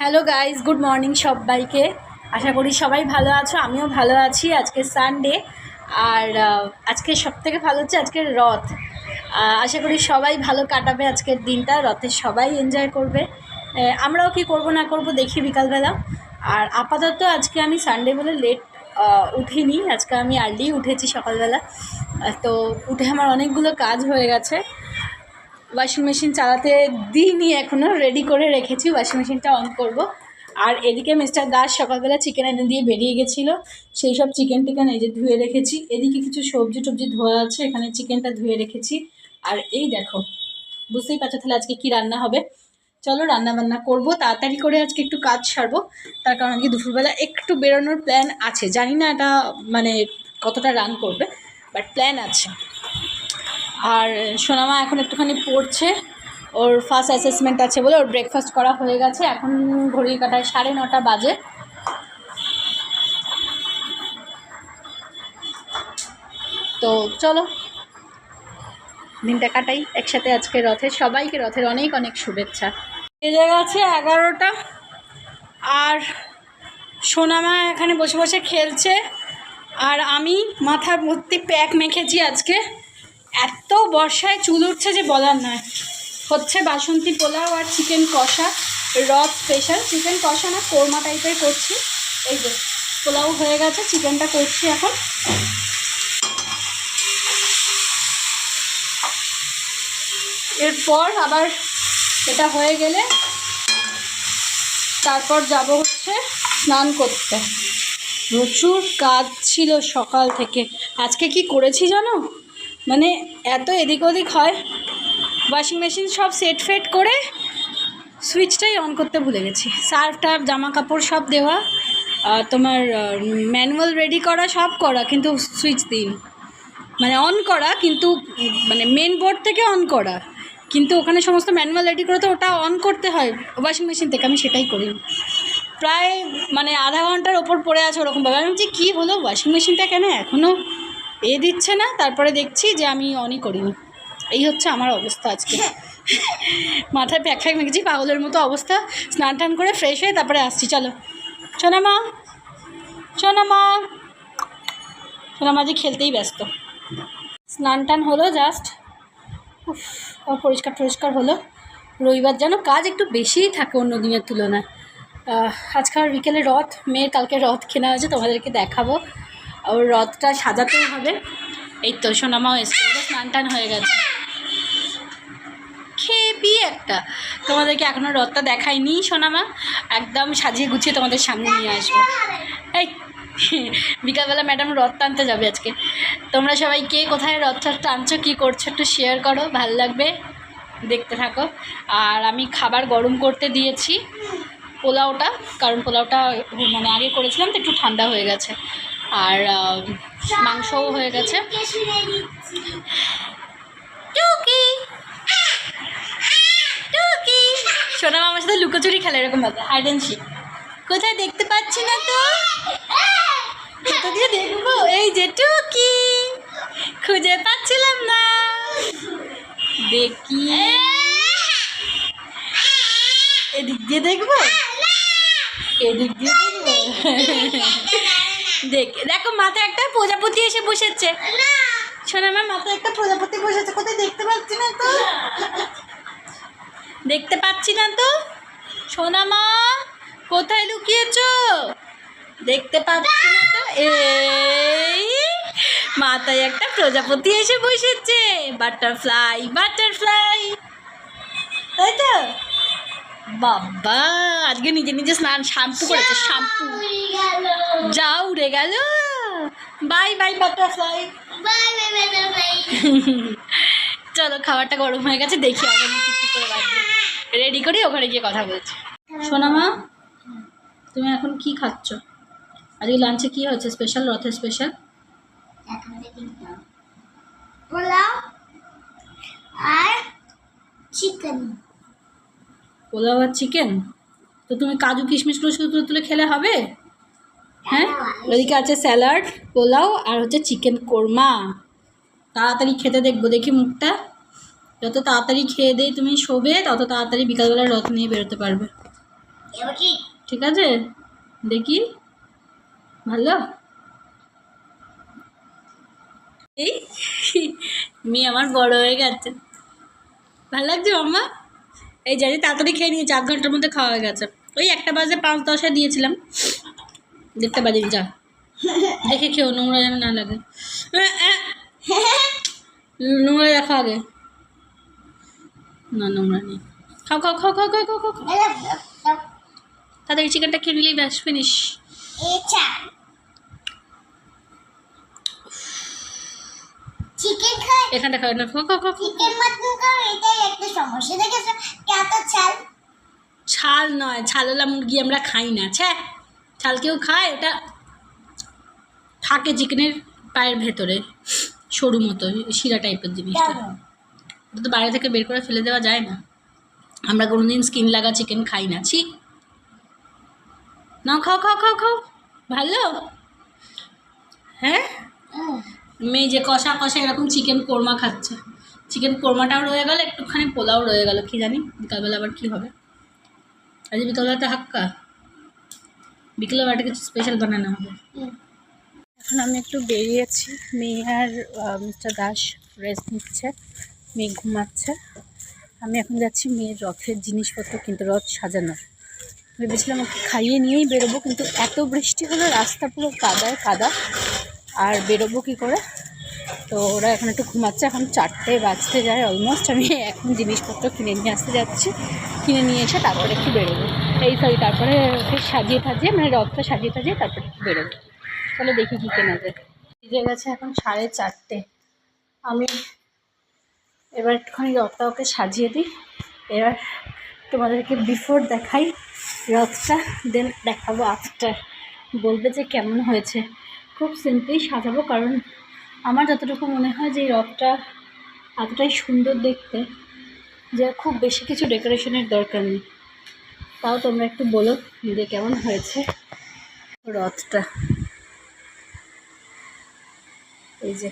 Hello guys, good morning সবাইকে। আশা করি সবাই ভালো আছো, আমিও ভালো আছি। আজকে সানডে, আর আজকে সবথেকে ভালো হচ্ছে আজকের রথ। আশা করি সবাই ভালো কাটাবে আজকের দিনটা, রথে সবাই এনজয় করবে। আমরাও কি করব না করব দেখি বিকালবেলা। আর আপাতত আজকে আমি সানডে বলে লেট উঠিনি, আজকে আমি আর্লি উঠেছি সকালবেলা। তো উঠে আমার অনেকগুলো কাজ হয়ে গেছে। ওয়াশিং মেশিন চালাতে দিইনি, এখনও রেডি করে রেখেছি, ওয়াশিং মেশিনটা অন করব। আর এদিকে মিস্টার দাস সকালবেলা চিকেন এনে দিয়ে বেরিয়ে গেছিলো, সেই সব চিকেন টিকেন এই যে ধুয়ে রেখেছি। এদিকে কিছু সবজি টবজি ধোয়া আছে, এখানে চিকেনটা ধুয়ে রেখেছি। আর এই দেখো, বুঝতেই পারছো তাহলে আজকে কি রান্না হবে। চলো রান্না বান্না করবো, তাড়াতাড়ি করে আজকে একটু কাজ সারবো। তার কারণ আজকে দুপুরবেলা একটু বেরোনোর প্ল্যান আছে, জানি না এটা মানে কতটা রান করবে, বাট প্ল্যান আছে। আর সোনামা এখন একটুখানি পড়ছে, ওর ফার্স্ট অ্যাসেসমেন্ট আছে বলে ওর ব্রেকফাস্ট করা হয়ে গেছে। এখন ঘড়ির কাঁটায় 9:30 বাজে। তো চলো দিনটা কাটাই একসাথে আজকে রথে। সবাইকে রথের অনেক অনেক শুভেচ্ছা। বেজে গেছে 11টা, আর সোনামা এখানে বসে বসে খেলছে, আর আমি মাথা ভর্তি প্যাক মেখেছি আজকে। এত বর্ষায় চুল উঠছে যে বলার নয়। হচ্ছে বাসন্তী পোলাও আর চিকেন কষা, রথ স্পেশাল। চিকেন কষা না, কোরমা টাইপের করছি। এই যে পোলাও হয়ে গেছে, চিকেনটা করছি এখন। এরপর আবার এটা হয়ে গেলে তারপর যাব হচ্ছে স্নান করতে। প্রচুর কাজ ছিল সকাল থেকে। আজকে কি করেছি জানো, মানে এত এদিক ওদিক হয়, ওয়াশিং মেশিন সব সেট ফেট করে সুইচটাই অন করতে ভুলে গেছি। সার্ফ টার্ফ জামা কাপড় সব দেওয়া, তোমার ম্যানুয়াল রেডি করা, সব করা, কিন্তু সুইচ দিন মানে অন করা, কিন্তু মানে মেন বোর্ড থেকে অন করা, কিন্তু ওখানে সমস্ত ম্যানুয়াল রেডি করে তো ওটা অন করতে হয় ওয়াশিং মেশিন থেকে। আমি সেটাই করি, প্রায় মানে আধা ঘন্টার ওপর পড়ে আছে ওরকমভাবে। আমি বলছি কী হলো, ওয়াশিং মেশিনটা কেন এখনও দিচ্ছে না। তারপরে দেখছি যে আমি অনই করিনি। এই হচ্ছে আমার অবস্থা আজকে। মাথায় প্যাক ফ্যাক মেখেছি, পাগলের মতো অবস্থা। স্নান টান করে ফ্রেশ হয়ে তারপরে আসছি। চলো সোনামা, সোনামা, সোনামা যে খেলতেই ব্যস্ত। স্নান টান হলো জাস্ট, পরিষ্কার টরিষ্কার হলো। রবিবার যেন কাজ একটু বেশিই থাকে অন্য দিনের তুলনায়। আজকে আর বিকেলে রথ, মেয়ের কালকে রথ কেনা হয়েছে, তোমাদেরকে দেখাবো। ওর রথটা সাজাতেই হবে। এই তো সোনামাও এসছে, ওরা স্নান টান হয়ে গেছে। খেপি একটা, তোমাদেরকে এখনও রথটা দেখাইনি সোনামা, একদম সাজিয়ে গুছিয়ে তোমাদের সামনে নিয়ে আসবো। এই বিকালবেলা ম্যাডাম রথ টানতে যাবে আজকে। তোমরা সবাই কে কোথায় রথ টানছো, কী করছো একটু শেয়ার করো, ভালো লাগবে, দেখতে থাকো। আর আমি খাবার গরম করতে দিয়েছি পোলাওটা, কারণ পোলাওটা মানে আগে করেছিলাম তো একটু ঠান্ডা হয়ে গেছে। আর মাংসও হয়ে গেছে। টুকি টুকি সোনামা আমার সাথে লুকোচুরি খেলে, এরকম ভাবে হাইড অ্যান্ড সিক। কোথায় দেখতে পাচ্ছি না তো, কোথা দিয়ে দেখবো? এই যে টুকি, খুঁজে পাচ্ছিলাম না, দেখি এদিক দিয়ে দেখবো, এদিক দিয়ে দেখবো। দেখো মাথায় একটা প্রজাপতি এসে বসেছে। সোনামা মাথায় একটা প্রজাপতি বসেছে, কোথায় দেখতে পাচ্ছি না তো, দেখতে পাচ্ছি না তো। সোনামা কোথায় লুকিয়েছো, দেখতে পাচ্ছি না তো। এই মাথায় একটা প্রজাপতি এসে বসেছে, বাটারফ্লাই বাটারফ্লাই, তাই তো। বাবা আজকে নিজে নিজে স্নান শ্যাম্পু করেছে, শ্যাম্পু যা উড়ে গেল। Bye bye butterfly, bye bye butterfly. চলো খাবারটা গরম হয়ে গেছে, দেখি আবার কি করে বাজছে, রেডি করি, ওখানে গিয়ে কথা বলছি। সোনামা তুমি এখন কি খাচ্ছ? আজকে লাঞ্চে কি হয়েছে স্পেশাল, রথের স্পেশাল? পোলাও আর চিকেন। পোলাও আর চিকেন? তো তুমি কাজু কিশমিশগুলো শুধু তুলে তুলে খেলে হবে? হ্যাঁ, ওদিকে আছে স্যালাড, পোলাও আর হচ্ছে চিকেন কোরমা। তাড়াতাড়ি খেতে দেখবো, দেখি মুখটা। যত তাড়াতাড়ি খেয়ে দিয়ে তুমি শোবে, তত তাড়াতাড়ি বিকালবেলা রথ নিয়ে বেরোতে পারবে। এবার কি ঠিক আছে, দেখি ভালো। এই মেয়ে আমার বড় হয়ে গেছে, ভালো লাগছে মাম্মা? এই জানি তাড়াতাড়ি খেয়ে নিয়েছি, 8 ঘন্টার মধ্যে খাওয়া হয়ে গেছে। ওই 1টা বাজে 5-10 দিয়েছিলাম, 1টা বাজে যা দেখে খেও, নোংরা যেন না লাগে। নোংরা দেখো আগে, না নোংরা নেই। খাও খাও খাও খাও খাও খাও খাও খাও। তাড়াতাড়ি চিকেনটা খেয়ে নিলেই ব্যাস ফিনিশ। চিকেন খাই, এখানটা খাও না, খাও খাও খাও খাও। চিকেন মটন খাই, এটাই একটা সমস্যা দেখেছো কত ছাল। ছাল নয়, ছালওয়ালা মুরগি আমরা খাই না। ছাল কেউ খায়? ওটা থাকে চিকেনের পায়ের ভেতরে, সরু মতো শিরা টাইপের জিনিসটা। ওটা তো বাইরে থেকে বের করে ফেলে দেওয়া যায় না। আমরা কোনোদিন স্কিন লাগা চিকেন খাই না। ছি, নাও খাও খাও খাও খাও, ভালো। হ্যাঁ, মেয়ে যে কষা কষা এরকম চিকেন কোরমা খাচ্ছে। চিকেন কোরমাটাও রয়ে গেল, একটুখানি পোলাও রয়ে গেল। কি জানি বিকালবেলা আবার কী হবে। আজ বিকালবেলাটা হাক্কা, বিকেলে একটা কিছু স্পেশাল বানানো হবে। এখন আমি একটু বেরিয়েছি, মেয়ে আর মিস্টার দাস রেস্ট নিচ্ছে, মেয়ে ঘুমাচ্ছে। আমি এখন যাচ্ছি মেয়ের রথের জিনিসপত্র কিনতে, রথ সাজানোর। ভেবেছিলাম ওকে খাইয়ে নিয়েই বেরোবো, কিন্তু এত বৃষ্টি হলো, রাস্তা পুরো কাদায় কাদা, আর বেরোবো কী করে। তো ওরা এখন একটু ঘুমাচ্ছে, এখন 4টে বাজতে যায় অলমোস্ট। আমি এখন জিনিসপত্র কিনে নিয়ে আসতে যাচ্ছি, কিনে নিয়ে এসে তারপরে একটু বেরোবো। তারপরে ওকে সাজিয়ে টাজিয়ে, মানে রথটা সাজিয়ে টাজিয়ে তারপরে একটু বেরোবো। তাহলে দেখি কী কেনা যায়। বেজে গেছে এখন 4:30। আমি এবার একটুখানি রথটা ওকে সাজিয়ে দিই। এবার তোমাদেরকে বিফোর দেখাই রথটা, দেন দেখাবো আফটার। বলবে যে কেমন হয়েছে। খুব সিম্পলি সাজাবো, কারণ আমার যতটুকু মনে হয় যে এই রথটা এতটাই সুন্দর দেখতে যে খুব বেশি কিছু ডেকোরেশনের দরকার নেই। তাও তোমরা একটু বলো যে কেমন হয়েছে রথটা। এই যে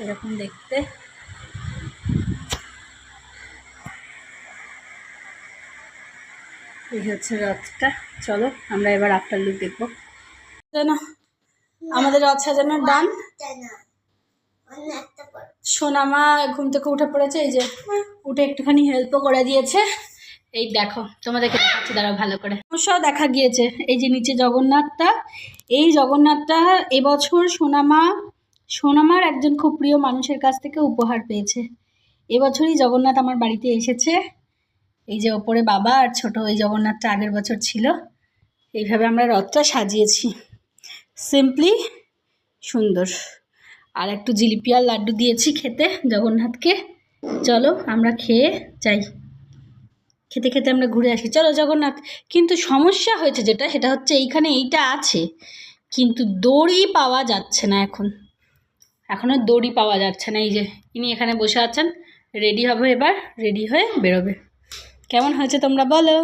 এরকম দেখতে, এই হচ্ছে রথটা। চলো আমরা এবার আফটার লুক দেখবো। না, আমাদের রথ সাজানোর ডান। সোনামা ঘুম থেকে উঠে পড়েছে, এই যে উঠে একটুখানি হেল্পও করে দিয়েছে। এই দেখো তোমাদেরকে দেখাচ্ছি, দাঁড়াও ভালো করে। অবশ্যই দেখা গিয়েছে এই যে নিচে জগন্নাথটা, এই জগন্নাথটা এবছর সোনামার একজন খুব প্রিয় মানুষের কাছ থেকে উপহার পেয়েছে। এবছরই জগন্নাথ আমার বাড়িতে এসেছে। এই যে ওপরে বাবা আর ছোট ওই জগন্নাথটা আগের বছর ছিল। এইভাবে আমরা রথটা সাজিয়েছি, সিম্পলি সুন্দর। আর একটু জিলিপি আর লাড্ডু দিয়েছি খেতে জগন্নাথকে। চলো আমরা খেয়ে যাই, খেতে খেতে আমরা ঘুরে আসি। চলো জগন্নাথ। কিন্তু সমস্যা হয়েছে যেটা, সেটা হচ্ছে এইখানে এইটা আছে, কিন্তু দড়ি পাওয়া যাচ্ছে না। এখনও দড়ি পাওয়া যাচ্ছে না। এই যে ইনি এখানে বসে আছেন, রেডি হবে, এবার রেডি হয়ে বেরোবে। কেমন হয়েছে তোমরা বলো।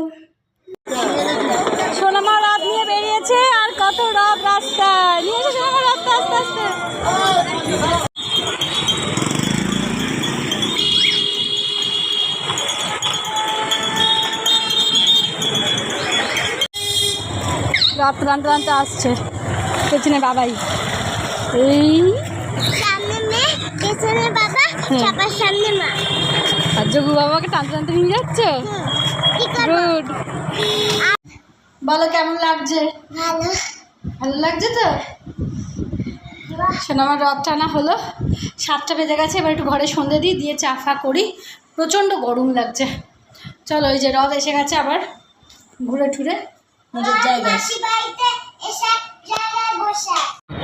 সোনামা রথ নিয়ে বেরিয়েছে, আর কত রথ রাস্তায় নিয়ে এসে সোনামা রথটা আস্তে আস্তে। রথ টানতে টানতে আসছে, পেছনে বাবাই। এই সামনে মেয়ে, পেছনে বাবা, চাপার সামনে মা। আর যোগু বাবাকে টানতে টানতে নিয়ে যাচ্ছে। গুড। বলো কেমন লাগছে? ভালো। ভালো লাগছে তো। শোনো আমার রথ টানা হলো, 7টা বেজে গেছে। এবার একটু ঘরে সন্ধে দিয়ে চা ফা করি, প্রচণ্ড গরম লাগছে। চলো ওই যে রথ এসে গেছে, আবার ঘুরে ঠুরে নিজের জায়গায়।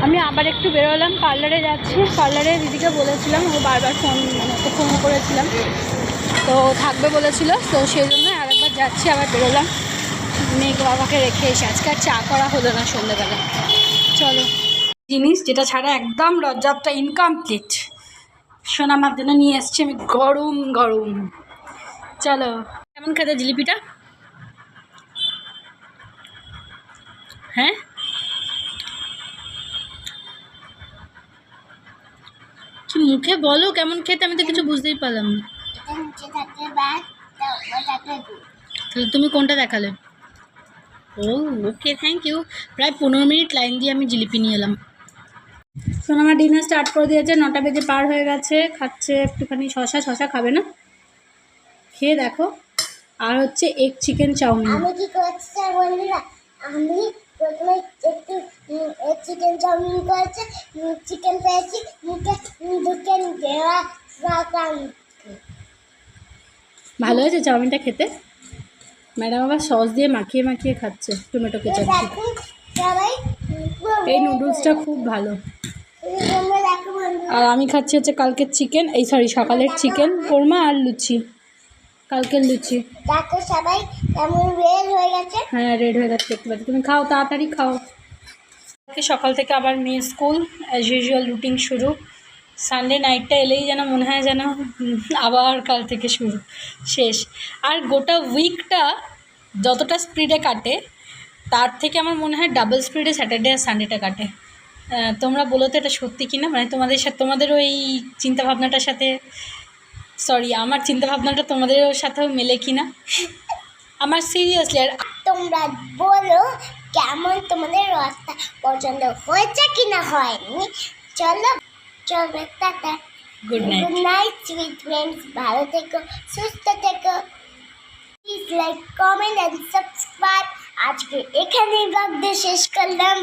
আমি আবার একটু বেরোলাম, পার্লারে যাচ্ছি। পার্লারে দিদিকে বলেছিলাম, ও বারবার ওকে ফোন করেছিলাম, তো থাকবে বলেছিল, তো সেই জন্য আরেকবার যাচ্ছি। আবার বেরোলাম মেয়েকে বাবাকে রেখে এসে। আজকে আর চা করা হলো না সন্ধ্যেবেলা। চলো, জিনিস যেটা ছাড়া একদম রথযাত্রা ইনকমপ্লিট, সোনামার জন্য নিয়ে এসছি আমি গরম গরম। চলো, কেমন খেতে জিলিপিটা? হ্যাঁ, কি মুখে বলো কেমন খেতে, আমি তো কিছু বুঝতেই পারলাম না। তাহলে তুমি কোনটা দেখালে? ও ওকে, থ্যাংক ইউ। প্রায় 15 মিনিট লাইন দিয়ে আমি জিলিপি নিয়ে এলাম। শোনো, আমার ডিনার স্টার্ট করে দিয়েছে, 9টা বেজে পার হয়ে গেছে। খাচ্ছে একটুখানি শশা খাবে না? খেয়ে দেখো। আর হচ্ছে এগ চিকেন চাউমিন। আমি কি করছি স্যার বন্ধুরা, আমি প্রথমে একটু চিকেন চাউমিন করেছি, চিকেন পেয়েছি মুখে ঢুকে দেওয়া রাখলাম। ভালো হয়েছে চাউমিনটা খেতে। ম্যাডাম আবার সস দিয়ে মাখিয়ে মাখিয়ে খাচ্ছে টমেটো কেচাপ দিয়ে। দেখুন সবাই এই নুডলসটা খুব ভালো। তোমরা দেখো বন্ধুরা, আর আমি খাচ্ছি হচ্ছে কালকের চিকেন, সকালের চিকেন কোরমা আর লুচি, কালকের লুচি। দেখো সবাই কেমন রেড হয়ে গেছে। হ্যাঁ, রেড হয়ে গেছে দেখতে পাচ্ছি। তুমি খাও, তাড়াতাড়ি খাও। সকাল থেকে আবার মেয়ে স্কুল, অ্যাজ ইউজুয়াল রুটিন শুরু। সানডে নাইটটা এলেই যেন মনে হয় যেন আবার কাল থেকে শুরু, শেষ। আর গোটা উইকটা যতটা স্পিডে কাটে তার থেকে আমার মনে হয় ডাবল স্পিডে স্যাটারডে আর সানডেটা কাটে। তোমরা বলো তো এটা সত্যি কিনা, মানে তোমাদের সাথে, তোমাদের ওই চিন্তাভাবনাটার সাথে, সরি আমার চিন্তাভাবনাটা তোমাদের সাথেও মেলে কিনা আমার সিরিয়াসলি। আর তোমরা বলো কেমন তোমাদের রাস্তা পছন্দ হয়েছে কিনা হয়নি। চলো চলো tata, good night. Good night sweet friends, ভালো থেকো, সুস্থ থেকো। Please like, comment and subscribe. আজকে এখানেই ব্লগ দিয়ে শেষ করলাম।